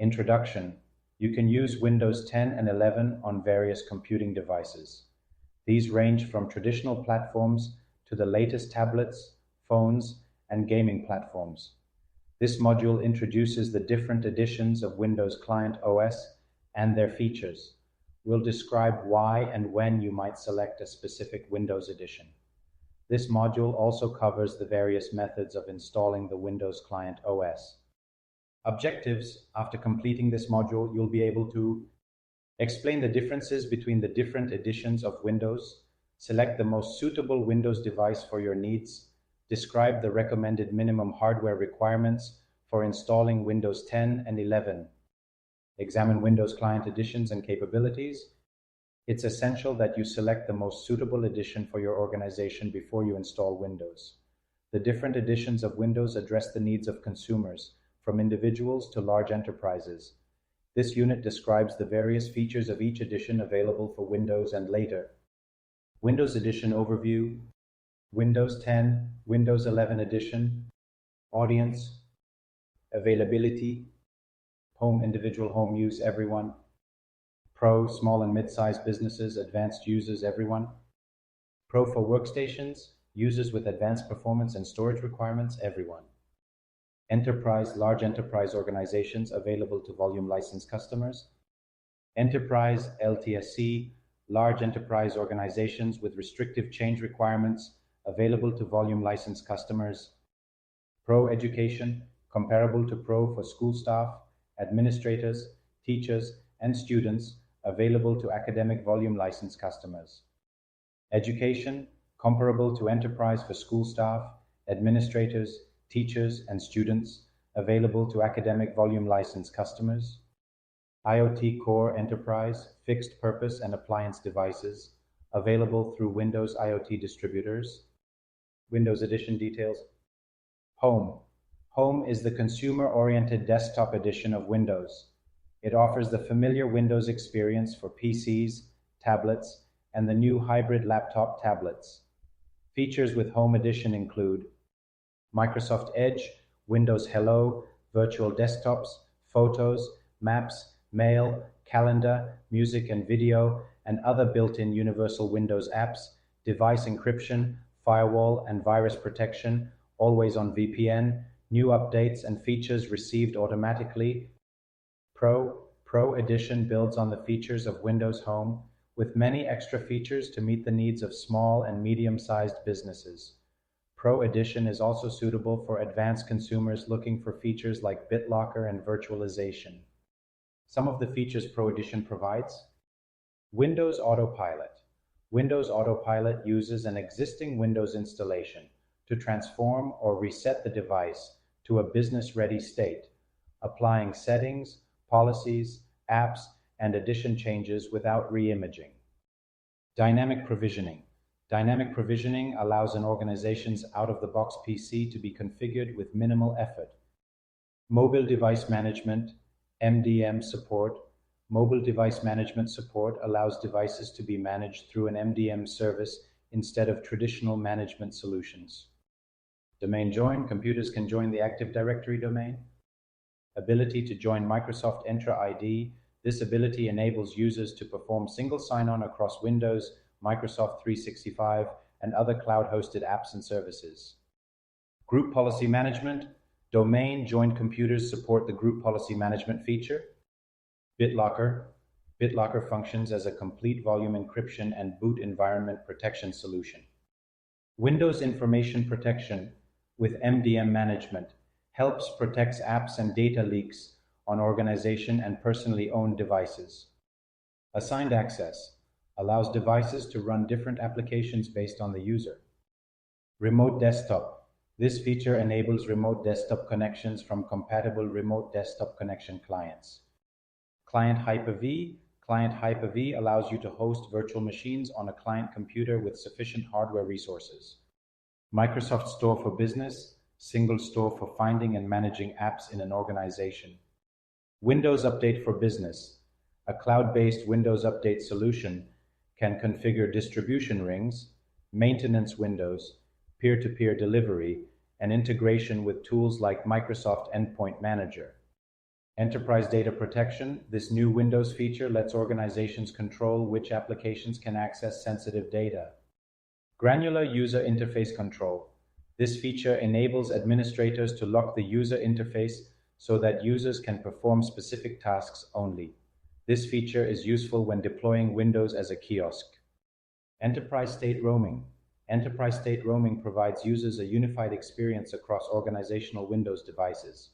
Introduction. You can use Windows 10 and 11 on various computing devices. These range from traditional platforms to the latest tablets, phones, and gaming platforms. This module introduces the different editions of Windows Client OS and their features. We'll describe why and when you might select a specific Windows edition. This module also covers the various methods of installing the Windows Client OS. Objectives. After completing this module, you'll be able to explain the differences between the different editions of Windows, select the most suitable Windows device for your needs, describe the recommended minimum hardware requirements for installing Windows 10 and 11, examine Windows Client editions and capabilities. It's essential that you select the most suitable edition for your organization before you install Windows. The different editions of Windows address the needs of consumers, from individuals to large enterprises. This unit describes the various features of each edition available for Windows and later. Windows Edition Overview, Windows 10, Windows 11 Edition, Audience, Availability, Home, Individual Home Use, Everyone, Pro, Small and Mid-sized Businesses, Advanced Users, Everyone, Pro for Workstations, Users with Advanced Performance and Storage Requirements, Everyone, Enterprise, Large Enterprise Organizations, available to volume license customers, Enterprise, LTSC, Large Enterprise Organizations with restrictive change requirements, available to volume license customers, Pro Education, comparable to Pro for school staff, administrators, teachers, and students, available to academic volume license customers. Education, comparable to Enterprise for school staff, administrators, teachers, and students, available to academic volume license customers. IoT Core Enterprise, fixed purpose and appliance devices, available through Windows IoT distributors. Windows Edition details. Home. Home is the consumer-oriented desktop edition of Windows. It offers the familiar Windows experience for PCs, tablets, and the new hybrid laptop tablets. Features with Home Edition include Microsoft Edge, Windows Hello, virtual desktops, photos, maps, mail, calendar, music and video, and other built-in universal Windows apps, device encryption, firewall and virus protection, always on VPN, new updates and features received automatically. Pro Edition builds on the features of Windows Home with many extra features to meet the needs of small and medium-sized businesses. Pro Edition is also suitable for advanced consumers looking for features like BitLocker and virtualization. Some of the features Pro Edition provides. Windows Autopilot. Windows Autopilot uses an existing Windows installation to transform or reset the device to a business-ready state, applying settings, policies, apps, and edition changes without re-imaging. Dynamic Provisioning. Dynamic provisioning allows an organization's out-of-the-box PC to be configured with minimal effort. Mobile Device Management, MDM support. Mobile device management support allows devices to be managed through an MDM service instead of traditional management solutions. Domain join. Computers can join the Active Directory domain. Ability to join Microsoft Entra ID. This ability enables users to perform single sign-on across Windows, Microsoft 365, and other cloud-hosted apps and services. Group Policy Management. Domain joined computers support the Group Policy Management feature. BitLocker. BitLocker functions as a complete volume encryption and boot environment protection solution. Windows Information Protection with MDM Management helps protect apps and data leaks on organization and personally owned devices. Assigned Access allows devices to run different applications based on the user. Remote Desktop. This feature enables remote desktop connections from compatible remote desktop connection clients. Client Hyper-V. Client Hyper-V allows you to host virtual machines on a client computer with sufficient hardware resources. Microsoft Store for Business. Single store for finding and managing apps in an organization. Windows Update for Business. A cloud-based Windows Update solution can configure distribution rings, maintenance windows, peer-to-peer delivery, and integration with tools like Microsoft Endpoint Manager. Enterprise data protection. This new Windows feature lets organizations control which applications can access sensitive data. Granular user interface control. This feature enables administrators to lock the user interface so that users can perform specific tasks only. This feature is useful when deploying Windows as a kiosk. Enterprise state roaming. Enterprise state roaming provides users a unified experience across organizational Windows devices.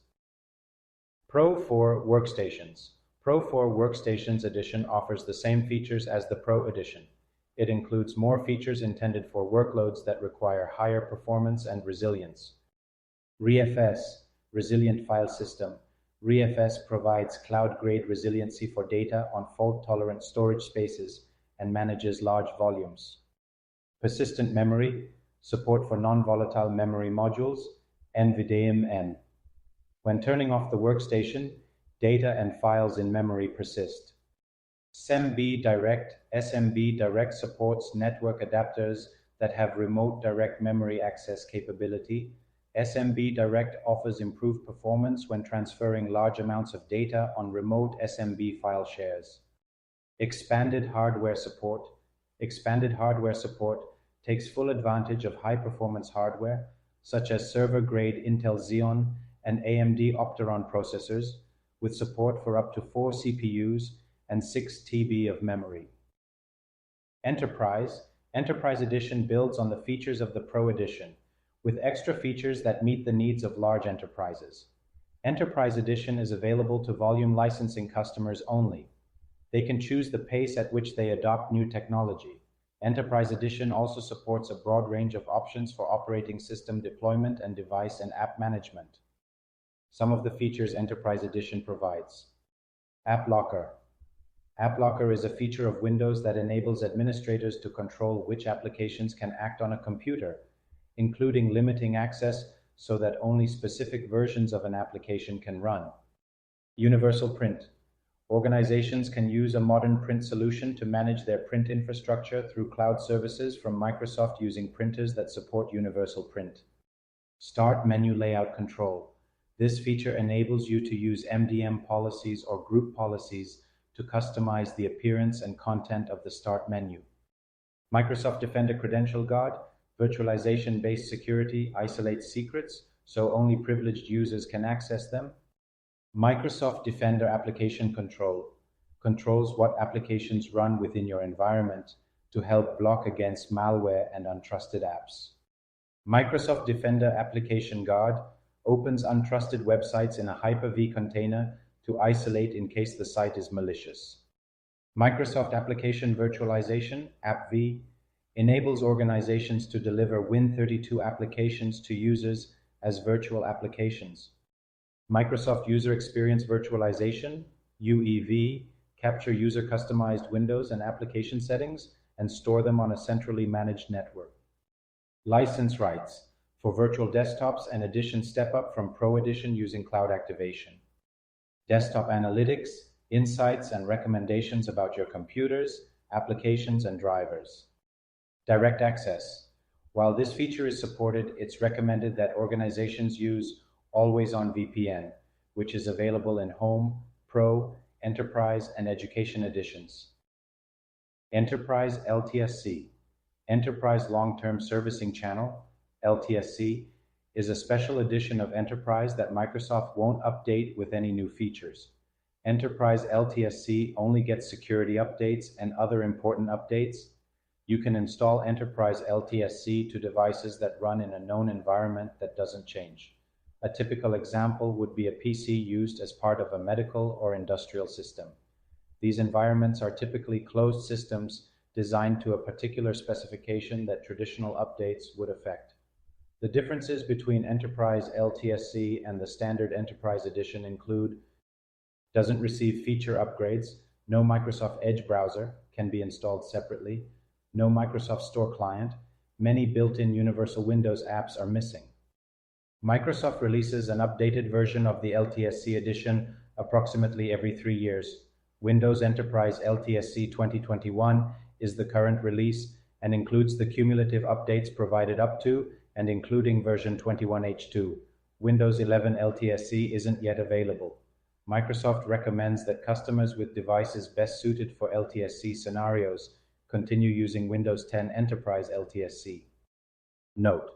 Pro for Workstations. Pro for Workstations Edition offers the same features as the Pro Edition. It includes more features intended for workloads that require higher performance and resilience. ReFS, Resilient File System. ReFS provides cloud-grade resiliency for data on fault-tolerant storage spaces and manages large volumes. Persistent memory, support for non-volatile memory modules, NVDIMM. When turning off the workstation, data and files in memory persist. SMB Direct. SMB Direct supports network adapters that have remote direct memory access capability. SMB Direct offers improved performance when transferring large amounts of data on remote SMB file shares. Expanded hardware support. Expanded hardware support takes full advantage of high-performance hardware, such as server-grade Intel Xeon and AMD Opteron processors, with support for up to 4 CPUs and 6 TB of memory. Enterprise. Enterprise Edition builds on the features of the Pro Edition, with extra features that meet the needs of large enterprises. Enterprise Edition is available to volume licensing customers only. They can choose the pace at which they adopt new technology. Enterprise Edition also supports a broad range of options for operating system deployment and device and app management. Some of the features Enterprise Edition provides. App Locker. App Locker is a feature of Windows that enables administrators to control which applications can act on a computer, including limiting access so that only specific versions of an application can run. Universal Print. Organizations can use a modern print solution to manage their print infrastructure through cloud services from Microsoft using printers that support Universal Print. Start Menu Layout Control. This feature enables you to use MDM policies or group policies to customize the appearance and content of the Start menu. Microsoft Defender Credential Guard. Virtualization-based security isolates secrets so only privileged users can access them. Microsoft Defender Application Control controls what applications run within your environment to help block against malware and untrusted apps. Microsoft Defender Application Guard opens untrusted websites in a Hyper-V container to isolate in case the site is malicious. Microsoft Application Virtualization, AppV, enables organizations to deliver Win32 applications to users as virtual applications. Microsoft User Experience Virtualization, UEV, capture user-customized Windows and application settings and store them on a centrally managed network. License rights for virtual desktops and Edition step-up from Pro Edition using cloud activation. Desktop analytics, insights, and recommendations about your computers, applications, and drivers. Direct access. While this feature is supported, it's recommended that organizations use Always-On VPN, which is available in Home, Pro, Enterprise, and Education editions. Enterprise LTSC. Enterprise Long-Term Servicing Channel, LTSC, is a special edition of Enterprise that Microsoft won't update with any new features. Enterprise LTSC only gets security updates and other important updates. You can install Enterprise LTSC to devices that run in a known environment that doesn't change. A typical example would be a PC used as part of a medical or industrial system. These environments are typically closed systems designed to a particular specification that traditional updates would affect. The differences between Enterprise LTSC and the standard Enterprise Edition include: doesn't receive feature upgrades, no Microsoft Edge browser, can be installed separately, no Microsoft Store client, many built-in Universal Windows apps are missing. Microsoft releases an updated version of the LTSC Edition approximately every 3 years. Windows Enterprise LTSC 2021 is the current release and includes the cumulative updates provided up to and including version 21H2. Windows 11 LTSC isn't yet available. Microsoft recommends that customers with devices best suited for LTSC scenarios continue using Windows 10 Enterprise LTSC. Note: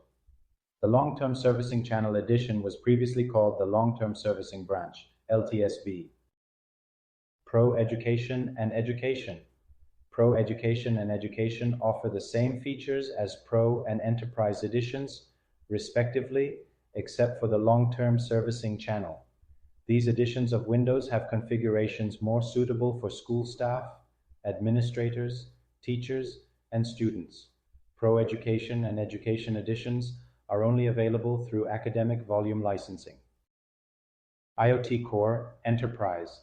the Long-Term Servicing Channel Edition was previously called the Long-Term Servicing Branch, LTSB. Pro Education and Education. Pro Education and Education offer the same features as Pro and Enterprise editions, respectively, except for the long-term servicing channel. These editions of Windows have configurations more suitable for school staff, administrators, teachers, and students. Pro Education and Education editions are only available through academic volume licensing. IoT Core Enterprise.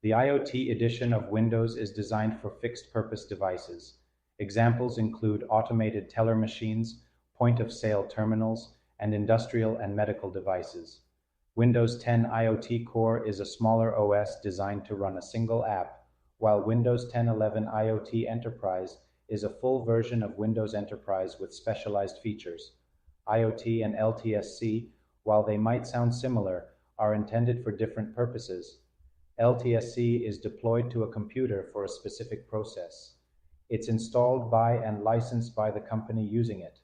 The IoT edition of Windows is designed for fixed-purpose devices. Examples include automated teller machines, point-of-sale terminals, and industrial and medical devices. Windows 10 IoT Core is a smaller OS designed to run a single app, while Windows 10 11 IoT Enterprise is a full version of Windows Enterprise with specialized features. IoT and LTSC, while they might sound similar, are intended for different purposes. LTSC is deployed to a computer for a specific process. It's installed by and licensed by the company using it.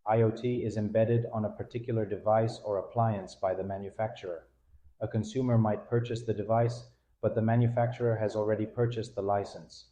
IoT is embedded on a particular device or appliance by the manufacturer. A consumer might purchase the device, but the manufacturer has already purchased the license.